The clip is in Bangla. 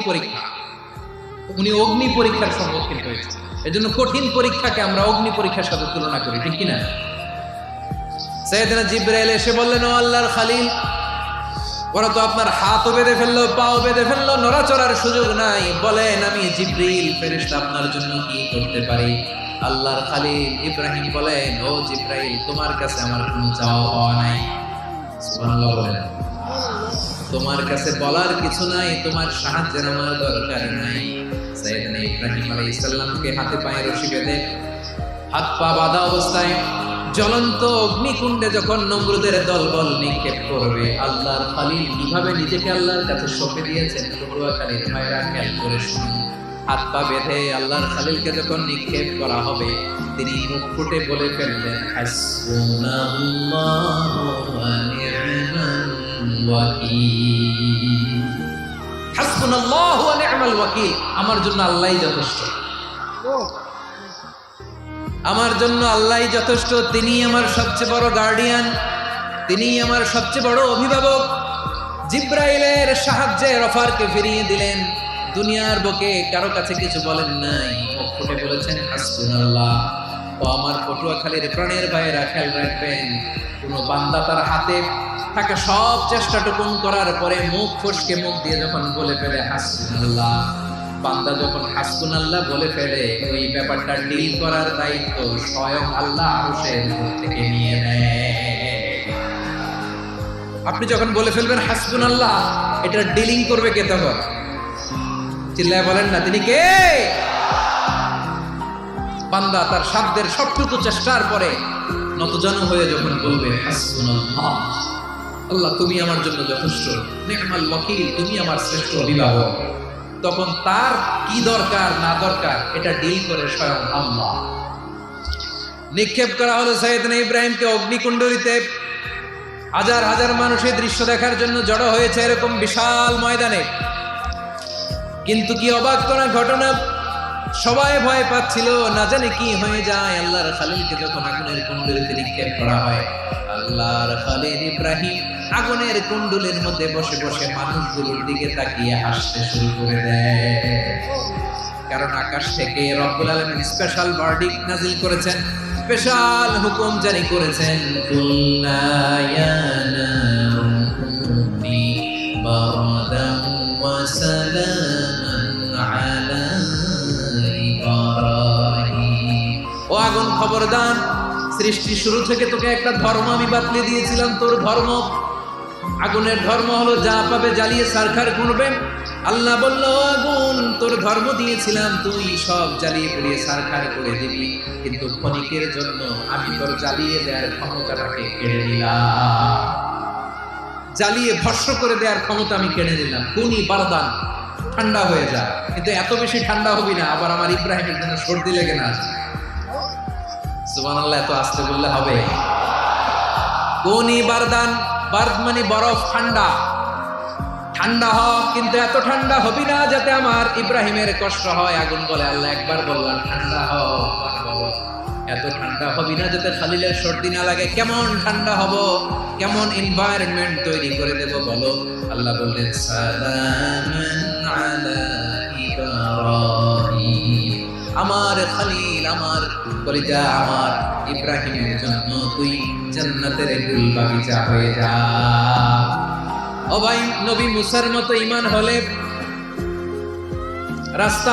পরীক্ষা, উনি অগ্নি পরীক্ষার সম্মুখীন হয়েছে। এজন্য কঠিন পরীক্ষাকে আমরা অগ্নি পরীক্ষার সাথে তুলনা করি, ঠিক কিনা? সাইয়েদনা জিবরাইল এসে বললেন, ও আল্লাহর খলিল, ওরা তো আপনার হাতও বেঁধে ফেললো, পাও বেঁধে ফেললো, নড়াচড়ার সুযোগ নাই, বলেন আমি জিবরিল ফেরেশতা আপনার জন্য কি করতে পারি? আল্লাহর খলিল ইব্রাহিম বলেন, ও জিবরাইল, তোমার কাছে আমার কোনো চাওয়া পাওয়া নাই। সুবহানাল্লাহ বলেন। তোমার কাছে বলার কিছু নাই, তোমার সাহায্যের আমার দরকার নাই। সাইয়েদনা ইব্রাহিম আলাইহিস সালামকে হাতে পায়ে রশি বেঁধে হাত পা বাঁধা অবস্থায় জ্বলন্ত অগ্নিকুণ্ডে যখন নমরুদের দলবল নিক্ষেপ করবে, আল্লাহর খলিল কিভাবে নিজেকে আল্লাহর কাছে সঁপে দিয়েছেন, পটুয়াখালীর ভাইরা খেয়াল করে শুনুন। হাত পা বেঁধে আল্লাহর খলিলকে যখন নিক্ষেপ করা হবে, তিনি মুখ ফুটে বলে ফেললেন, হাসবুনাল্লাহু ওয়া নি'মাল ওয়াকিল। হাসবুনাল্লাহু ওয়া নি'মাল ওয়াকিল, আমার জন্য আল্লাহই যথেষ্ট, আমার জন্য আল্লাহই যথেষ্ট। তিনি আমার সবচেয়ে বড় গার্ডিয়ান, তিনি আমার সবচেয়ে বড় অভিভাবক। জিবরাইলের সাহায্যে রফারকে ফিরিয়ে দিলেন, দুনিয়ার বুকে কারো কাছে কিছু বলেন নাই, মুখ ফুটে বলেছেন হাসবুনাল্লাহ। ও আমার পটুয়াখালীর প্রাণের ভাইয়েরা, খেয়াল রাখবেন, কোন বান্দা তার হাতে থাকে সব চেষ্টাটুকুন করার পরে মুখ ফসকে মুখ দিয়ে যখন বলে ফেলে হাসবুনাল্লাহ, বান্দা যখন হাসবুনাল্লাহ বলে ফেলে, ওই ব্যাপারটা ডিল করার দায়িত্ব স্বয়ং আল্লাহ আরশের উপর থেকে নিয়ে নেয়। আপনি যখন বলে ফেলবেন হাসবুনাল্লাহ, এটা ডিলিং করবে কে তখন? চিল্লায় বলেন না, তিনি কে? বান্দা তার সাধ্যের সবটুকু চেষ্টার পরে নতজানু হয়ে যখন বলবে হাসবুনাল্লাহ, আল্লাহ তুমি আমার জন্য যথেষ্ট, নি'মাল ওয়াকিল, তুমি আমার শ্রেষ্ঠ অভিভাবক, তখন তার কি দরকার না দরকার এটা ডিল করে স্বয়ং আল্লাহ। নিক্ষেপ করা হলো সাইয়েদনা ইব্রাহিমকে অগ্নিকুণ্ডলিতে। হাজার হাজার মানুষ এই দৃশ্য দেখার জন্য জড়ো হয়েছে এরকম বিশাল ময়দানে। কিন্তু কি অবাক করা ঘটনা, সবাই ভয় পাচ্ছিল, না জানে কি হয়ে যায়। আল্লাহর খলিলকে যখন আগুনের কুণ্ডলিতে নিক্ষেপ করা হয়, আল্লাহর খলিল ইব্রাহিম আগুনের কুণ্ডলের মধ্যে বসে বসে মানুষগুলোর দিকে তাকিয়ে হাসতে শুরু করে দেয়। কারণ আকাশ থেকে রব্বুল আলামিন স্পেশাল ভার্ডিক্ট নাজিল করেছেন, স্পেশাল হুকুম জারি করেছেন, কুল্লা ইয়া নারুনি বারদান ওয়া সালামান আলা ইব্রাহিম। ও আগুন, খবরদার, সৃষ্টি শুরু থেকে তোকে একটা ধর্ম আমি বাতলে দিয়েছিলাম, তোর ধর্ম, আগুনের ধর্ম হলো যা পাবে জ্বালিয়ে ছারখার করবে। আল্লাহ বলল, আগুন, তোর ধর্ম দিয়েছিলাম, তুই সব জ্বালিয়ে পুড়িয়ে ছারখার করে দিবি, কিন্তু ক্ষণিকের জন্য আমি তোর জ্বালিয়ে দেওয়ার ক্ষমতাটাকে কেড়ে নিলাম, জ্বালিয়ে ভস্ম করে দেওয়ার ক্ষমতা আমি কেড়ে নিলাম। কুনি বারদান, ঠান্ডা হয়ে যা, কিন্তু এত বেশি ঠান্ডা হবি না আবার আমার ইব্রাহিমের জন্য সর্দি লেগে না আসে। সুবহানাল্লাহ, এত আস্তে বললে হবে? কুনি বারদান, বারদ মানে বরফ, ঠান্ডা, ঠান্ডা হ, কিন্তু এত ঠান্ডা হবি না যাতে আমার ইব্রাহিমের কষ্ট হয়। আগুন বলে, আল্লাহ একবার বললাম ঠান্ডা হ, এত ঠান্ডা হবি না যাতে খলিলের সর্দি না লাগে। কেমন ঠান্ডা হব, কেমন এনভায়রনমেন্ট তৈরি করে দেব বলো? আল্লাহ বললেন, সালামান আলা ইব্রাহিম, আমার খলিল, আমার কলিজা, আমার ইব্রাহিমের জন্য তুই জান্নাতের ফুল বাগিচা হয়ে যা। ও ভাই, নবী মুসার মতো ঈমান হলে রাস্তা